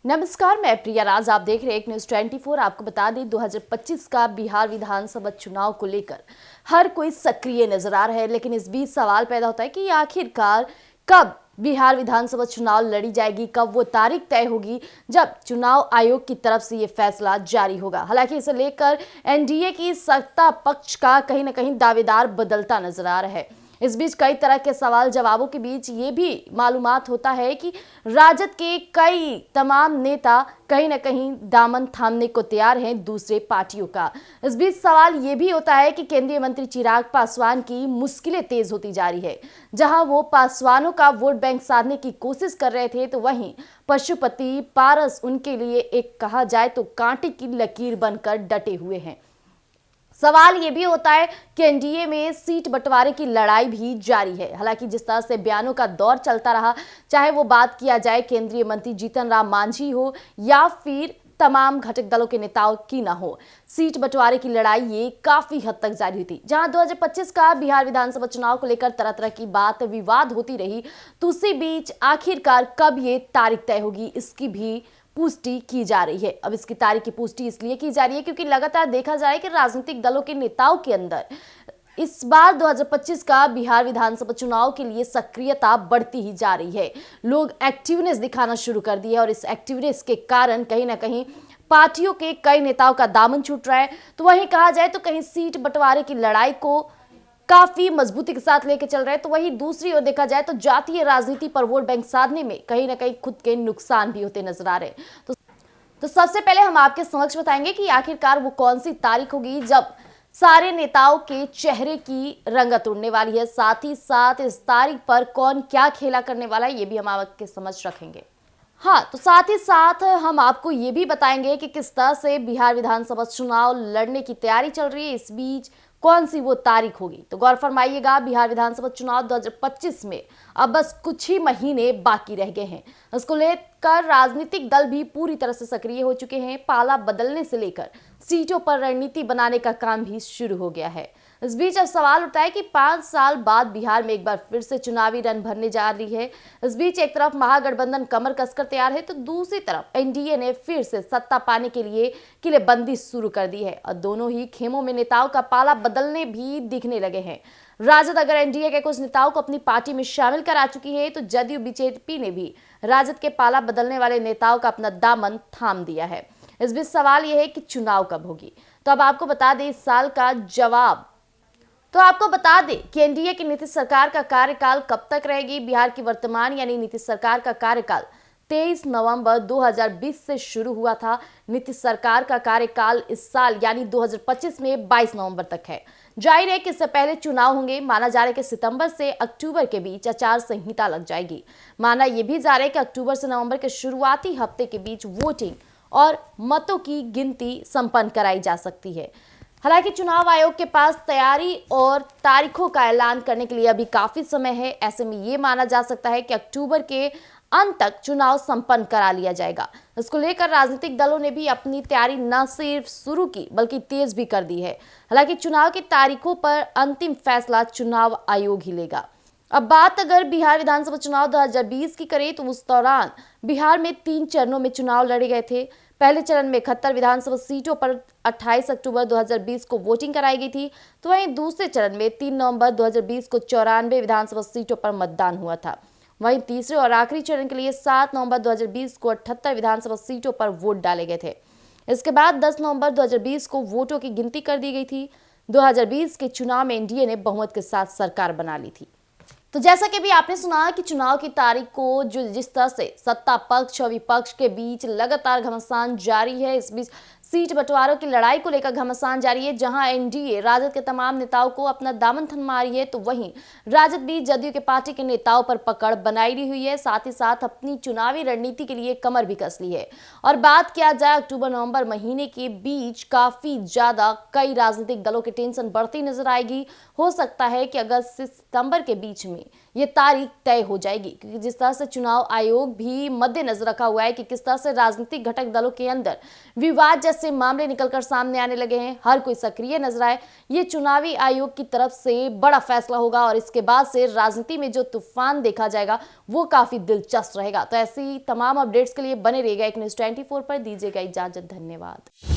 नमस्कार, मैं प्रिया राज। आप देख रहे हैं एक न्यूज 24। आपको बता दें 2025 का बिहार विधानसभा चुनाव को लेकर हर कोई सक्रिय नजर आ रहा है, लेकिन इस बीच सवाल पैदा होता है कि आखिरकार कब बिहार विधानसभा चुनाव लड़ी जाएगी, कब वो तारीख तय होगी जब चुनाव आयोग की तरफ से ये फैसला जारी होगा। हालांकि इसे लेकर एनडीए की सत्ता पक्ष का कहीं ना कहीं दावेदार बदलता नजर आ रहा है। इस बीच कई तरह के सवाल जवाबों के बीच ये भी मालूमात होता है कि राजद के कई तमाम नेता कहीं ना कहीं दामन थामने को तैयार हैं दूसरे पार्टियों का। इस बीच सवाल ये भी होता है कि केंद्रीय मंत्री चिराग पासवान की मुश्किलें तेज होती जा रही है। जहां वो पासवानों का वोट बैंक साधने की कोशिश कर रहे थे, तो वहीं पशुपति पारस उनके लिए एक कहा जाए तो कांटे की लकीर बनकर डटे हुए हैं। सवाल ये भी होता है कि एनडीए में सीट बंटवारे की लड़ाई भी जारी है। हालांकि जिस तरह से बयानों का दौर चलता रहा, चाहे वो बात किया जाए केंद्रीय मंत्री जीतन राम मांझी हो या फिर तमाम घटक दलों के नेताओं की ना हो, सीट बंटवारे की लड़ाई ये काफी हद तक जारी हुई थी। जहां 2025 का बिहार विधानसभा चुनाव को लेकर तरह तरह की बात विवाद होती रही, तो उसी बीच आखिरकार कब ये तारीख तय होगी, इसकी भी पुष्टि की जा रही है। अब इसकी तारीख की पुष्टि इसलिए की जा रही है क्योंकि लगातार देखा जा रहा है कि राजनीतिक दलों के नेताओं के अंदर इस बार 2025 का बिहार विधानसभा चुनाव के लिए सक्रियता बढ़ती ही जा रही है। लोग एक्टिवनेस दिखाना शुरू कर दिए और इस एक्टिवनेस के कारण कहीं ना कहीं पार्टियों के कई नेताओं का दामन छूट रहा है। तो वहीं कहा जाए तो कहीं सीट बंटवारे की लड़ाई को काफी मजबूती के साथ लेके चल रहे हैं, तो वहीं दूसरी ओर देखा जाए तो जातीय राजनीति पर वोट बैंक साधने में कहीं ना कहीं खुद के नुकसान भी होते नजर आ रहे हैं। तो सबसे पहले हम आपके समक्ष बताएंगे कि आखिरकार वो कौन सी तारीख होगी जब सारे नेताओं के चेहरे की रंगत उड़ने वाली है। साथ ही साथ इस तारीख पर कौन क्या खेला करने वाला है, ये भी हम आपके समझ रखेंगे। हाँ, तो साथ ही साथ हम आपको ये भी बताएंगे कि किस तरह से बिहार विधानसभा चुनाव लड़ने की तैयारी चल रही है, इस बीच कौन सी वो तारीख होगी। तो गौर फरमाइएगा, बिहार विधानसभा चुनाव 2025 में अब बस कुछ ही महीने बाकी रह गए हैं। इसको लेकर राजनीतिक दल भी पूरी तरह से सक्रिय हो चुके हैं। पाला बदलने से लेकर सीटों पर रणनीति बनाने का काम भी शुरू हो गया है। इस बीच अब सवाल उठता है कि 5 साल बाद बिहार में एक बार फिर से चुनावी रन भरने जा रही है। इस बीच एक तरफ महागठबंधन कमर कसकर तैयार है, तो दूसरी तरफ एनडीए ने फिर से सत्ता पाने के लिए किलेबंदी शुरू कर दी है और दोनों ही खेमों में नेताओं का पाला बदलने भी दिखने लगे हैं। राजद अगर एनडीए के कुछ नेताओं को अपनी पार्टी में शामिल करा चुकी है, तो जदयू बीजेपी ने भी राजद के पाला बदलने वाले नेताओं का अपना दामन थाम दिया है। इस बीच सवाल यह है कि चुनाव कब होगी। तो अब आपको बता दें इस साल का जवाब। तो आपको बता दें कि एनडीए की नीतीश सरकार का कार्यकाल कब तक रहेगी। बिहार की वर्तमान यानी नीतीश सरकार का कार्यकाल 23 नवंबर 2020 से शुरू हुआ था। नीतीश सरकार का कार्यकाल इस साल यानी 2025 में 22 नवंबर तक है। जाहिर है कि इससे पहले चुनाव होंगे। माना जा रहा है कि सितंबर से अक्टूबर के बीच आचार संहिता लग जाएगी। माना यह भी जा रहा है कि अक्टूबर से नवंबर के शुरुआती हफ्ते के बीच वोटिंग और मतों की गिनती संपन्न कराई जा सकती है। हालांकि चुनाव आयोग के पास तैयारी और तारीखों का ऐलान करने के लिए अभी काफी समय है। ऐसे में ये माना जा सकता है कि अक्टूबर के अंत तक चुनाव संपन्न करा लिया जाएगा। इसको लेकर राजनीतिक दलों ने भी अपनी तैयारी न सिर्फ शुरू की बल्कि तेज भी कर दी है। हालांकि चुनाव की तारीखों पर अंतिम फैसला चुनाव आयोग ही लेगा। अब बात अगर बिहार विधानसभा चुनाव 2020 की करें, तो उस दौरान बिहार में 3 चरणों में चुनाव लड़े गए थे। पहले चरण में 71 विधानसभा सीटों पर 28 अक्टूबर 2020 को वोटिंग कराई गई थी, तो वहीं दूसरे चरण में 3 नवंबर 2020 को 94 विधानसभा सीटों पर मतदान हुआ था। वहीं तीसरे और आखिरी चरण के लिए 7 नवंबर 2020 को 78 विधानसभा सीटों पर वोट डाले गए थे। इसके बाद 10 नवंबर 2020 को वोटों की गिनती कर दी गई थी। 2020 के चुनाव में एनडीए ने बहुमत के साथ सरकार बना ली थी। तो जैसा कि भी आपने सुना कि चुनाव की तारीख को जिस तरह से सत्ता पक्ष और विपक्ष के बीच लगातार घमासान जारी है, इस बीच सीट बंटवारों की लड़ाई को लेकर घमासान जारी है। जहां एनडीए राजद के तमाम नेताओं को अपना दामन थमा रही है, तो वहीं राजद भी जदयू के पार्टी के नेताओं पर पकड़ बनाई ली हुई है। साथ ही साथ अपनी चुनावी रणनीति के लिए कमर भी कस ली है। और बात किया जाए अक्टूबर नवंबर महीने के बीच काफी ज्यादा कई राजनीतिक दलों की टेंशन बढ़ती नजर आएगी। हो सकता है कि अगस्त से सितंबर के बीच में ये तारीख तय हो जाएगी, क्योंकि जिस तरह से चुनाव आयोग भी मद्देनजर रखा हुआ है कि किस तरह से राजनीतिक घटक दलों के अंदर विवाद जैसे मामले निकलकर सामने आने लगे हैं, हर कोई सक्रिय नजर आए। ये चुनावी आयोग की तरफ से बड़ा फैसला होगा और इसके बाद से राजनीति में जो तूफान देखा जाएगा वो काफी दिलचस्प रहेगा। तो ऐसी तमाम अपडेट्स के लिए बने रहिएगा एक न्यूज़ 24 पर। दीजिएगा इजाजत, धन्यवाद।